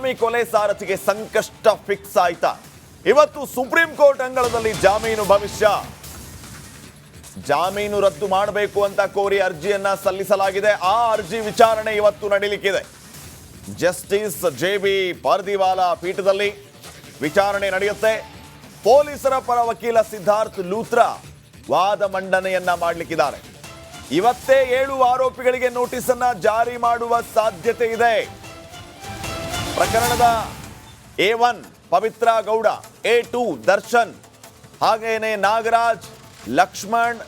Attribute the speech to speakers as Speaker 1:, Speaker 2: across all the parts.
Speaker 1: ಸ್ವಾಮಿ ಕೊಲೆ ಸಾರಥಿಗೆ ಸಂಕಷ್ಟ ಫಿಕ್ಸ್ ಆಯ್ತಾ? ಇವತ್ತು ಸುಪ್ರೀಂ ಕೋರ್ಟ್ ಅಂಗಳದಲ್ಲಿ ಜಾಮೀನು ರದ್ದು ಮಾಡಬೇಕು ಅಂತ ಕೋರಿ ಅರ್ಜಿಯನ್ನ ಸಲ್ಲಿಸಲಾಗಿದೆ. ಆ ಅರ್ಜಿ ವಿಚಾರಣೆ ಇವತ್ತು ನಡೆಯಲಿಕ್ಕಿದೆ. ಜಸ್ಟಿಸ್ JB ಪಾರ್ದಿವಾಲಾ ಪೀಠದಲ್ಲಿ ವಿಚಾರಣೆ ನಡೆಯುತ್ತೆ. ಪೊಲೀಸರ ಪರ ವಕೀಲ ಸಿದ್ಧಾರ್ಥ್ ಲೂಥ್ರಾ ವಾದ ಮಂಡನೆಯನ್ನ ಮಾಡಲಿಕ್ಕಿದ್ದಾರೆ. ಇವತ್ತೇ 7 ಆರೋಪಿಗಳಿಗೆ ನೋಟಿಸ್ ಅನ್ನ ಜಾರಿ ಮಾಡುವ ಸಾಧ್ಯತೆ ಇದೆ. ಪ್ರಕರಣದ A1 ಪವಿತ್ರ ಗೌಡ, A2 ದರ್ಶನ್, ಹಾಗೇನೆ ನಾಗರಾಜ್, ಲಕ್ಷ್ಮಣ್,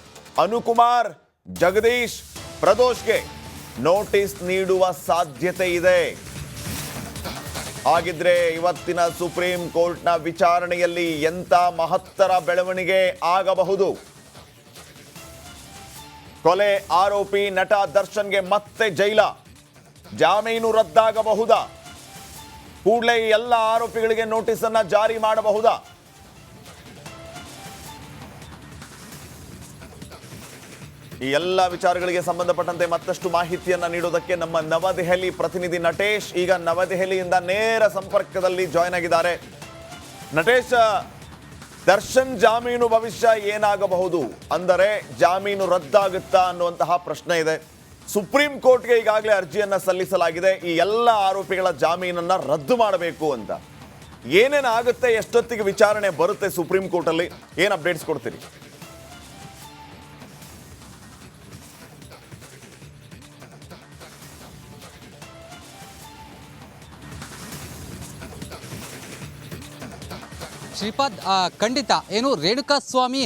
Speaker 1: ಅನುಕುಮಾರ್, ಜಗದೀಶ್, ಪ್ರದೋಷ್ಗೆ ನೋಟಿಸ್ ನೀಡುವ ಸಾಧ್ಯತೆ ಇದೆ. ಹಾಗಿದ್ರೆ ಇವತ್ತಿನ ಸುಪ್ರೀಂ ಕೋರ್ಟ್ನ ವಿಚಾರಣೆಯಲ್ಲಿ ಎಂಥ ಮಹತ್ತರ ಬೆಳವಣಿಗೆ ಆಗಬಹುದು? ಕೊಲೆ ಆರೋಪಿ ನಟ ದರ್ಶನ್ಗೆ ಮತ್ತೆ ಜೈಲ, ಜಾಮೀನು ರದ್ದಾಗಬಹುದಾ? ಕೂಡಲೇ ಎಲ್ಲ ಆರೋಪಿಗಳಿಗೆ ನೋಟಿಸ್ ಅನ್ನ ಜಾರಿ ಮಾಡಬಹುದಾ? ಈ ಎಲ್ಲ ವಿಚಾರಗಳಿಗೆ ಸಂಬಂಧಪಟ್ಟಂತೆ ಮತ್ತಷ್ಟು ಮಾಹಿತಿಯನ್ನ ನೀಡೋದಕ್ಕೆ ನಮ್ಮ ನವದೆಹಲಿ ಪ್ರತಿನಿಧಿ ನಟೇಶ್ ಈಗ ನವದೆಹಲಿಯಿಂದ ನೇರ ಸಂಪರ್ಕದಲ್ಲಿ ಜಾಯ್ನ್ ಆಗಿದ್ದಾರೆ. ನಟೇಶ್, ದರ್ಶನ್ ಜಾಮೀನು ಭವಿಷ್ಯ ಏನಾಗಬಹುದು? ಅಂದರೆ ಜಾಮೀನು ರದ್ದಾಗುತ್ತಾ ಅನ್ನುವಂತಹ ಪ್ರಶ್ನೆ ಇದೆ. ಸುಪ್ರೀಂ ಕೋರ್ಟ್ಗೆ ಈಗಾಗಲೇ ಅರ್ಜಿಯನ್ನ ಸಲ್ಲಿಸಲಾಗಿದೆ, ಈ ಎಲ್ಲ ಆರೋಪಿಗಳ ಜಾಮೀನನ್ನ ರದ್ದು ಮಾಡಬೇಕು ಅಂತ. ಏನೇನು ಆಗುತ್ತೆ, ಎಷ್ಟೊತ್ತಿಗೆ ವಿಚಾರಣೆ ಬರುತ್ತೆ ಸುಪ್ರೀಂ ಕೋರ್ಟಲ್ಲಿ, ಏನು ಅಪ್ಡೇಟ್ಸ್ ಕೊಡ್ತೀರಿ?
Speaker 2: ಶ್ರೀಪಾದ್, ಖಂಡಿತ ಏನು ರೇಣುಕಾಸ್ವಾಮಿ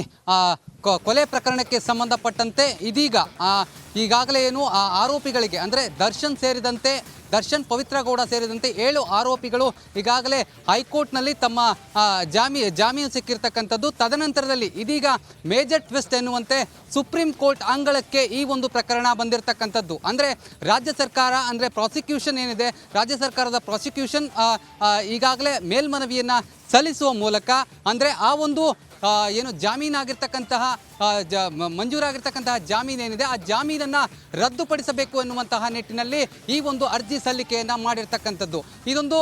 Speaker 2: ಕೊಲೆ ಪ್ರಕರಣಕ್ಕೆ ಸಂಬಂಧಪಟ್ಟಂತೆ ಇದೀಗ ಈಗಾಗಲೇ ಏನು ಆರೋಪಿಗಳಿಗೆ ಅಂದರೆ ದರ್ಶನ್ ಪವಿತ್ರ ಗೌಡ ಸೇರಿದಂತೆ 7 ಆರೋಪಿಗಳು ಈಗಾಗಲೇ ಹೈಕೋರ್ಟ್ನಲ್ಲಿ ತಮ್ಮ ಜಾಮೀನು ಸಿಕ್ಕಿರ್ತಕ್ಕಂಥದ್ದು. ತದನಂತರದಲ್ಲಿ ಇದೀಗ ಮೇಜರ್ ಟ್ವಿಸ್ಟ್ ಎನ್ನುವಂತೆ ಸುಪ್ರೀಂ ಕೋರ್ಟ್ ಅಂಗಳಕ್ಕೆ ಈ ಒಂದು ಪ್ರಕರಣ ಬಂದಿರತಕ್ಕಂಥದ್ದು. ಅಂದರೆ ರಾಜ್ಯ ಸರ್ಕಾರ ಅಂದರೆ ಪ್ರಾಸಿಕ್ಯೂಷನ್ ಏನಿದೆ, ರಾಜ್ಯ ಸರ್ಕಾರದ ಪ್ರಾಸಿಕ್ಯೂಷನ್ ಈಗಾಗಲೇ ಮೇಲ್ಮನವಿಯನ್ನು ಸಲ್ಲಿಸುವ ಮೂಲಕ ಅಂದರೆ ಆ ಒಂದು ಏನು ಜಾಮೀನಾಗಿರ್ತಕ್ಕಂತಹ ಮಂಜೂರಾಗಿರ್ತಕ್ಕಂತಹ ಜಾಮೀನೇನಿದೆ ಆ ಜಾಮೀನನ್ನು ರದ್ದುಪಡಿಸಬೇಕು ಎನ್ನುವಂತಹ ನಿಟ್ಟಿನಲ್ಲಿ ಈ ಒಂದು ಅರ್ಜಿ ಸಲ್ಲಿಕೆಯನ್ನು ಮಾಡಿರ್ತಕ್ಕಂಥದ್ದು. ಇದೊಂದು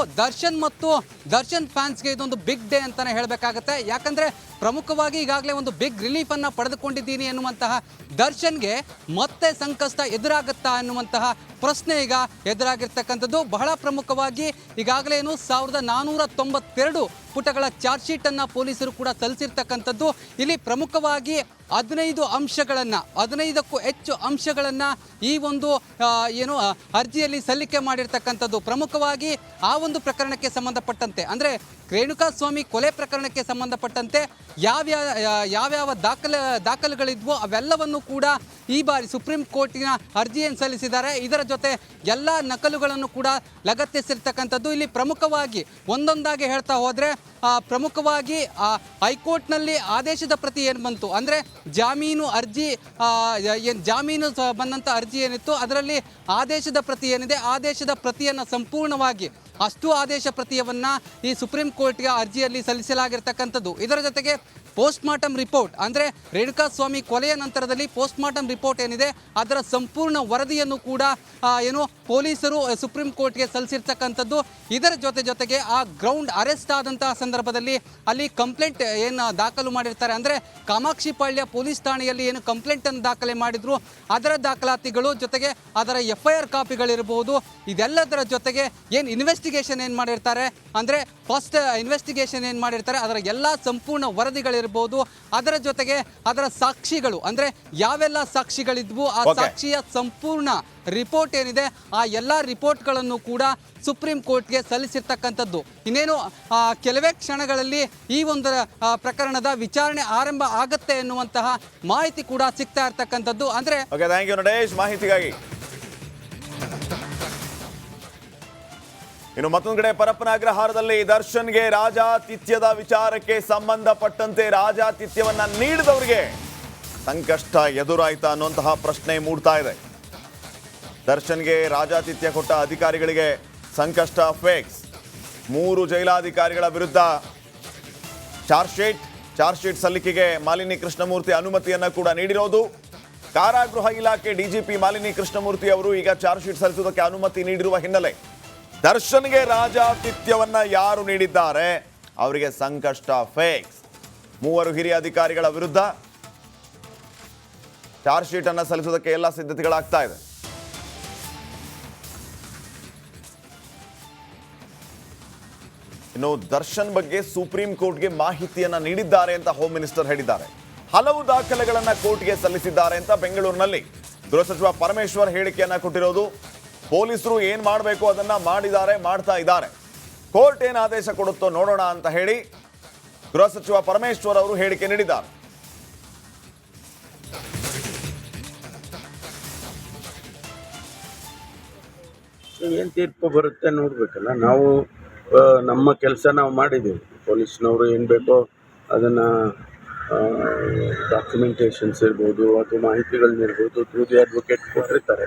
Speaker 2: ದರ್ಶನ್ ಫ್ಯಾನ್ಸ್ಗೆ ಇದೊಂದು ಬಿಗ್ ಡೇ ಅಂತಲೇ ಹೇಳಬೇಕಾಗತ್ತೆ. ಯಾಕಂದರೆ ಪ್ರಮುಖವಾಗಿ ಈಗಾಗಲೇ ಒಂದು ಬಿಗ್ ರಿಲೀಫನ್ನು ಪಡೆದುಕೊಂಡಿದ್ದೀನಿ ಎನ್ನುವಂತಹ ದರ್ಶನ್ಗೆ ಮತ್ತೆ ಸಂಕಷ್ಟ ಎದುರಾಗುತ್ತಾ ಎನ್ನುವಂತಹ ಪ್ರಶ್ನೆ ಈಗ ಎದುರಾಗಿರ್ತಕ್ಕಂಥದ್ದು. ಬಹಳ ಪ್ರಮುಖವಾಗಿ ಈಗಾಗಲೇ 1492 ಪುಟಗಳ ಚಾರ್ಜ್ ಶೀಟನ್ನು ಪೊಲೀಸರು ಕೂಡ ಸಲ್ಲಿಸಿರ್ತಕ್ಕಂಥದ್ದು. ಇಲ್ಲಿ ಪ್ರಮುಖವಾಗಿ 15ಕ್ಕೂ ಹೆಚ್ಚು ಅಂಶಗಳನ್ನು ಈ ಒಂದು ಏನು ಅರ್ಜಿಯಲ್ಲಿ ಸಲ್ಲಿಕೆ ಮಾಡಿರ್ತಕ್ಕಂಥದ್ದು. ಪ್ರಮುಖವಾಗಿ ಆ ಒಂದು ಪ್ರಕರಣಕ್ಕೆ ಸಂಬಂಧಪಟ್ಟಂತೆ ಅಂದರೆ ರೇಣುಕಾಸ್ವಾಮಿ ಕೊಲೆ ಪ್ರಕರಣಕ್ಕೆ ಸಂಬಂಧಪಟ್ಟಂತೆ ಯಾವ್ಯಾವ ದಾಖಲೆಗಳಿದ್ವೋ ಅವೆಲ್ಲವನ್ನು ಕೂಡ ಈ ಬಾರಿ ಸುಪ್ರೀಂ ಕೋರ್ಟಿನ ಅರ್ಜಿಯನ್ನು ಸಲ್ಲಿಸಿದ್ದಾರೆ. ಇದರ ಜೊತೆ ಎಲ್ಲ ನಕಲುಗಳನ್ನು ಕೂಡ ಲಗತ್ತಿಸಿರ್ತಕ್ಕಂಥದ್ದು. ಇಲ್ಲಿ ಪ್ರಮುಖವಾಗಿ ಒಂದೊಂದಾಗಿ ಹೇಳ್ತಾ ಹೋದರೆ ಪ್ರಮುಖವಾಗಿ ಹೈಕೋರ್ಟ್ನಲ್ಲಿ ಆದೇಶದ ಪ್ರತಿ ಏನು ಬಂತು ಅಂದರೆ ಜಾಮೀನು ಬಂದಂಥ ಅರ್ಜಿ ಏನಿತ್ತು ಅದರಲ್ಲಿ ಆದೇಶದ ಪ್ರತಿ ಏನಿದೆ ಆದೇಶದ ಪ್ರತಿಯನ್ನು ಸಂಪೂರ್ಣವಾಗಿ ಅಷ್ಟು ಆದೇಶ ಪ್ರತಿಯನ್ನು ಈ ಸುಪ್ರೀಂ ಕೋರ್ಟ್ಗೆ ಅರ್ಜಿಯಲ್ಲಿ ಸಲ್ಲಿಸಲಾಗಿರ್ತಕ್ಕಂಥದ್ದು. ಇದರ ಜೊತೆಗೆ ಪೋಸ್ಟ್ಮಾರ್ಟಮ್ ರಿಪೋರ್ಟ್ ಅಂದರೆ ರೇಣುಕಾಸ್ವಾಮಿ ಕೊಲೆಯ ನಂತರದಲ್ಲಿ ಪೋಸ್ಟ್ಮಾರ್ಟಮ್ ರಿಪೋರ್ಟ್ ಏನಿದೆ ಅದರ ಸಂಪೂರ್ಣ ವರದಿಯನ್ನು ಕೂಡ ಪೊಲೀಸರು ಸುಪ್ರೀಂ ಕೋರ್ಟ್ಗೆ ಸಲ್ಲಿಸಿರ್ತಕ್ಕಂಥದ್ದು. ಇದರ ಜೊತೆಗೆ ಆ ಗ್ರೌಂಡ್ ಅರೆಸ್ಟ್ ಆದಂತಹ ಸಂದರ್ಭದಲ್ಲಿ ಅಲ್ಲಿ ಕಂಪ್ಲೇಂಟ್ ಏನು ದಾಖಲು ಮಾಡಿರ್ತಾರೆ ಅಂದರೆ ಕಾಮಾಕ್ಷಿಪಾಳ್ಯ ಪೊಲೀಸ್ ಠಾಣೆಯಲ್ಲಿ ಏನು ಕಂಪ್ಲೇಂಟನ್ನು ದಾಖಲೆ ಮಾಡಿದ್ರು ಅದರ ದಾಖಲಾತಿಗಳು ಜೊತೆಗೆ ಅದರ FIR ಕಾಪಿಗಳಿರಬಹುದು. ಇದೆಲ್ಲದರ ಜೊತೆಗೆ ಏನು ಇನ್ವೆಸ್ಟಿಗೇಷನ್ ಏನು ಮಾಡಿರ್ತಾರೆ ಅಂದರೆ ಫಸ್ಟ್ ಇನ್ವೆಸ್ಟಿಗೇಷನ್ ಏನು ಮಾಡಿರ್ತಾರೆ ಅದರ ಎಲ್ಲ ಸಂಪೂರ್ಣ ವರದಿಗಳಿರ್ಬೋದು. ಅದರ ಜೊತೆಗೆ ಅದರ ಸಾಕ್ಷಿಗಳು ಅಂದರೆ ಯಾವೆಲ್ಲ ಸಾಕ್ಷಿಗಳಿದ್ವು ಆ ಸಾಕ್ಷಿಯ ಸಂಪೂರ್ಣ ರಿಪೋರ್ಟ್ ಏನಿದೆ ಆ ಎಲ್ಲ ರಿಪೋರ್ಟ್ಗಳನ್ನು ಕೂಡ ಸುಪ್ರೀಂ ಕೋರ್ಟ್ಗೆ ಸಲ್ಲಿಸಿರ್ತಕ್ಕಂಥದ್ದು. ಇನ್ನೇನು ಕೆಲವೇ ಕ್ಷಣಗಳಲ್ಲಿ ಈ ಒಂದು ಪ್ರಕರಣದ ವಿಚಾರಣೆ ಆರಂಭ ಆಗುತ್ತೆ ಎನ್ನುವಂತಹ ಮಾಹಿತಿ ಕೂಡ ಸಿಗ್ತಾ ಇರ್ತಕ್ಕಂಥದ್ದು. ಅಂದರೆ
Speaker 1: ಥ್ಯಾಂಕ್ ಯು ನಟೇಶ್ ಮಾಹಿತಿಗಾಗಿ. ಇನ್ನು ಮತ್ತೊಂದು ಕಡೆ ಪರಪ್ಪನ ಅಗ್ರಹಾರದಲ್ಲಿ ದರ್ಶನ್ಗೆ ರಾಜಾತಿಥ್ಯದ ವಿಚಾರಕ್ಕೆ ಸಂಬಂಧಪಟ್ಟಂತೆ ರಾಜಾತಿಥ್ಯವನ್ನ ನೀಡಿದವರಿಗೆ ಸಂಕಷ್ಟ ಎದುರಾಯ್ತಾ ಅನ್ನುವಂತಹ ಪ್ರಶ್ನೆ ಮೂಡ್ತಾ ಇದೆ. ದರ್ಶನ್ಗೆ ರಾಜಾತಿಥ್ಯ ಕೊಟ್ಟ ಅಧಿಕಾರಿಗಳಿಗೆ ಸಂಕಷ್ಟ ಫೇಕ್ಸ್. 3 ಜೈಲಾಧಿಕಾರಿಗಳ ವಿರುದ್ಧ ಚಾರ್ಜ್ ಶೀಟ್ ಸಲ್ಲಿಕೆಗೆ ಮಾಲಿನಿ ಕೃಷ್ಣಮೂರ್ತಿ ಅನುಮತಿಯನ್ನ ಕೂಡ ನೀಡಿರೋದು. ಕಾರಾಗೃಹ ಇಲಾಖೆ DGP ಮಾಲಿನಿ ಕೃಷ್ಣಮೂರ್ತಿ ಅವರು ಈಗ ಚಾರ್ಜ್ ಶೀಟ್ ಸಲ್ಲಿಸುವುದಕ್ಕೆ ಅನುಮತಿ ನೀಡಿರುವ ಹಿನ್ನೆಲೆ ದರ್ಶನ್ಗೆ ರಾಜಾತಿಥ್ಯವನ್ನ ಯಾರು ನೀಡಿದ್ದಾರೆ ಅವರಿಗೆ ಸಂಕಷ್ಟ ಫೇಕ್ಸ್. 3 ಹಿರಿಯ ಅಧಿಕಾರಿಗಳ ವಿರುದ್ಧ ಚಾರ್ಜ್ ಶೀಟ್ ಅನ್ನ ಸಲ್ಲಿಸುವುದಕ್ಕೆ ಎಲ್ಲ ಸಿದ್ಧತೆಗಳಾಗ್ತಾ ಇದೆ. ಇನ್ನು ದರ್ಶನ್ ಬಗ್ಗೆ ಸುಪ್ರೀಂ ಕೋರ್ಟ್ಗೆ ಮಾಹಿತಿಯನ್ನ ನೀಡಿದ್ದಾರೆ ಅಂತ ಹೋಮ್ ಮಿನಿಸ್ಟರ್ ಹೇಳಿದ್ದಾರೆ. ಹಲವು ದಾಖಲೆಗಳನ್ನ ಕೋರ್ಟ್ಗೆ ಸಲ್ಲಿಸಿದ್ದಾರೆ ಅಂತ ಬೆಂಗಳೂರಿನಲ್ಲಿ ಗೃಹ ಸಚಿವ ಪರಮೇಶ್ವರ್ ಹೇಳಿಕೆಯನ್ನ ಕೊಟ್ಟಿರೋದು. ಪೊಲೀಸರು ಏನ್ ಮಾಡಬೇಕು ಅದನ್ನ ಮಾಡ್ತಾ ಇದ್ದಾರೆ. ಕೋರ್ಟ್ ಏನು ಆದೇಶ ಕೊಡುತ್ತೋ ನೋಡೋಣ ಅಂತ ಹೇಳಿ ಗೃಹ ಸಚಿವ ಪರಮೇಶ್ವರ್ ಅವರು ಹೇಳಿಕೆ ನೀಡಿದ್ದಾರೆ.
Speaker 3: ಏನು ತೀರ್ಪು ಬರುತ್ತೆ ನೋಡ್ಬೇಕಲ್ಲ. ನಾವು ನಮ್ಮ ಕೆಲಸ ನಾವು ಮಾಡಿದ್ದೀವಿ. ಪೊಲೀಸ್ನವರು ಏನು ಬೇಕೋ ಅದನ್ನು ಡಾಕ್ಯುಮೆಂಟೇಷನ್ಸ್ ಇರ್ಬೋದು ಅಥವಾ ಮಾಹಿತಿಗಳನ್ನಿರ್ಬೋದು ಥ್ರೂ ದಿ ಅಡ್ವೊಕೇಟ್ ಕೊಟ್ಟಿರ್ತಾರೆ.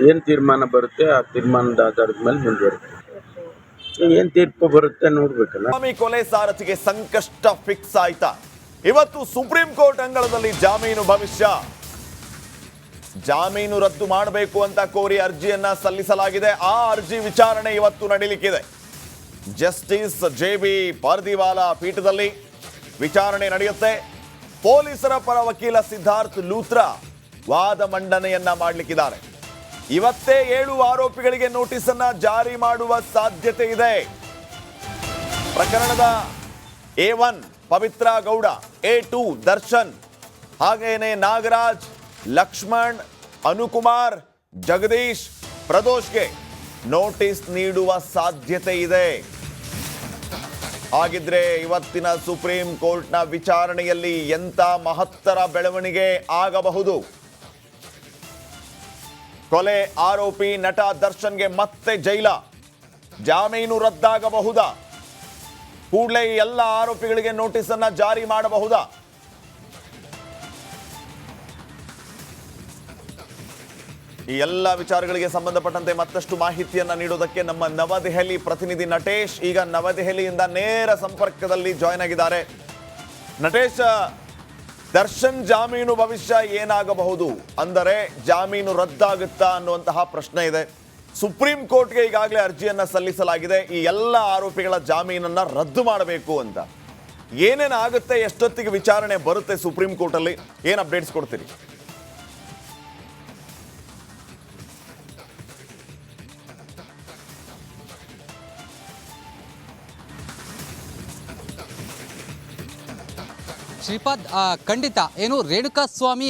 Speaker 3: ಏನು ತೀರ್ಮಾನ ಬರುತ್ತೆ ಆ ತೀರ್ಮಾನದ ಆಧಾರದ ಮೇಲೆ ಮುಂದುವರುತ್ತೆ. ಏನು ತೀರ್ಪು ಬರುತ್ತೆ ನೋಡ್ಬೇಕಲ್ಲ.
Speaker 1: ಸ್ವಾಮಿ ಕೊಲೆ ಸಾರಥಿಗೆ ಸಂಕಷ್ಟ ಫಿಕ್ಸ್ ಆಯ್ತಾ? ಇವತ್ತು ಸುಪ್ರೀಂ ಕೋರ್ಟ್ ಅಂಗಳದಲ್ಲಿ ಜಾಮೀನು ಭವಿಷ್ಯ. ಜಾಮೀನು ರದ್ದು ಮಾಡಬೇಕು ಅಂತ ಕೋರಿ ಅರ್ಜಿಯನ್ನ ಸಲ್ಲಿಸಲಾಗಿದೆ. ಆ ಅರ್ಜಿ ವಿಚಾರಣೆ ಇವತ್ತು ನಡೀಲಿಕ್ಕಿದೆ. ಜಸ್ಟಿಸ್ ಜೆ.ಬಿ. ಪಾರ್ದಿವಾಲಾ ಪೀಠದಲ್ಲಿ ವಿಚಾರಣೆ ನಡೆಯುತ್ತೆ. ಪೊಲೀಸರ ಪರ ವಕೀಲ ಸಿದ್ಧಾರ್ಥ್ ಲೂಥ್ರಾ ವಾದ ಮಂಡನೆಯನ್ನ ಮಾಡಲಿಕ್ಕಿದ್ದಾರೆ. ಇವತ್ತೇ 7 ಆರೋಪಿಗಳಿಗೆ ನೋಟಿಸ್ ಅನ್ನ ಜಾರಿ ಮಾಡುವ ಸಾಧ್ಯತೆ ಇದೆ. ಪ್ರಕರಣದ A1 ಪವಿತ್ರ ಗೌಡ, A2 ದರ್ಶನ್, ಹಾಗೇನೆ ನಾಗರಾಜ್, ಲಕ್ಷ್ಮಣ್, ಅನುಕುಮಾರ್, ಜಗದೀಶ್, ಪ್ರದೋಷ್ಗೆ ನೋಟಿಸ್ ನೀಡುವ ಸಾಧ್ಯತೆ ಇದೆ. ಹಾಗಿದ್ರೆ ಇವತ್ತಿನ ಸುಪ್ರೀಂ ಕೋರ್ಟ್ನ ವಿಚಾರಣೆಯಲ್ಲಿ ಎಂಥ ಮಹತ್ತರ ಬೆಳವಣಿಗೆ ಆಗಬಹುದು? ಕೊಲೆ ಆರೋಪಿ ನಟ ದರ್ಶನ್ಗೆ ಮತ್ತೆ ಜೈಲ, ಜಾಮೀನು ರದ್ದಾಗಬಹುದಾ? ಕೂಡಲೇ ಎಲ್ಲ ಆರೋಪಿಗಳಿಗೆ ನೋಟಿಸ್ ಅನ್ನ ಜಾರಿ ಮಾಡಬಹುದಾ? ಈ ಎಲ್ಲ ವಿಚಾರಗಳಿಗೆ ಸಂಬಂಧಪಟ್ಟಂತೆ ಮತ್ತಷ್ಟು ಮಾಹಿತಿಯನ್ನ ನೀಡೋದಕ್ಕೆ ನಮ್ಮ ನವದೆಹಲಿ ಪ್ರತಿನಿಧಿ ನಟೇಶ್ ಈಗ ನವದೆಹಲಿಯಿಂದ ನೇರ ಸಂಪರ್ಕದಲ್ಲಿ ಜಾಯ್ನ್ ಆಗಿದ್ದಾರೆ. ನಟೇಶ್, ದರ್ಶನ್ ಜಾಮೀನು ಭವಿಷ್ಯ ಏನಾಗಬಹುದು? ಅಂದರೆ ಜಾಮೀನು ರದ್ದಾಗುತ್ತಾ ಅನ್ನುವಂತಹ ಪ್ರಶ್ನೆ ಇದೆ. ಸುಪ್ರೀಂ ಕೋರ್ಟ್ಗೆ ಈಗಾಗಲೇ ಅರ್ಜಿಯನ್ನ ಸಲ್ಲಿಸಲಾಗಿದೆ ಈ ಎಲ್ಲ ಆರೋಪಿಗಳ ಜಾಮೀನನ್ನ ರದ್ದು ಮಾಡಬೇಕು ಅಂತ. ಏನೇನು ಆಗುತ್ತೆ, ಎಷ್ಟೊತ್ತಿಗೆ ವಿಚಾರಣೆ ಬರುತ್ತೆ ಸುಪ್ರೀಂ ಕೋರ್ಟಲ್ಲಿ, ಏನು ಅಪ್ಡೇಟ್ಸ್ ಕೊಡ್ತೀರಿ?
Speaker 2: ಶ್ರೀಪಾದ್, ಖಂಡಿತ ಏನು ರೇಣುಕಾಸ್ವಾಮಿ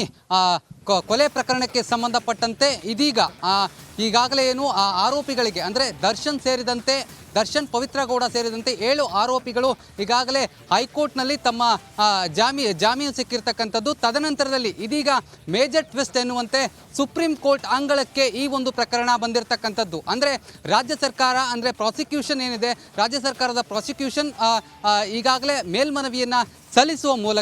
Speaker 2: ಕೊಲೆ ಪ್ರಕರಣಕ್ಕೆ ಸಂಬಂಧಪಟ್ಟಂತೆ ಇದೀಗ ಈಗಾಗಲೇ ಏನು ಆರೋಪಿಗಳಿಗೆ ಅಂದರೆ ದರ್ಶನ್ ಸೇರಿದಂತೆ ಪವಿತ್ರ ಗೌಡ ಸೇರಿದಂತೆ 7 ಆರೋಪಿಗಳು ಈಗಾಗಲೇ ಹೈಕೋರ್ಟ್ನಲ್ಲಿ ತಮ್ಮ ಜಾಮೀನು ಸಿಕ್ಕಿರ್ತಕ್ಕಂಥದ್ದು. ತದನಂತರದಲ್ಲಿ ಇದೀಗ ಮೇಜರ್ ಟ್ವಿಸ್ಟ್ ಎನ್ನುವಂತೆ ಸುಪ್ರೀಂ ಕೋರ್ಟ್ ಅಂಗಳಕ್ಕೆ ಈ ಒಂದು ಪ್ರಕರಣ ಬಂದಿರತಕ್ಕಂಥದ್ದು. ಅಂದರೆ ರಾಜ್ಯ ಸರ್ಕಾರ ಅಂದರೆ ಪ್ರಾಸಿಕ್ಯೂಷನ್ ಏನಿದೆ, ರಾಜ್ಯ ಸರ್ಕಾರದ ಪ್ರಾಸಿಕ್ಯೂಷನ್ ಈಗಾಗಲೇ ಮೇಲ್ಮನವಿಯನ್ನು ಸಲ್ಲಿಸುವ ಮೂಲಕ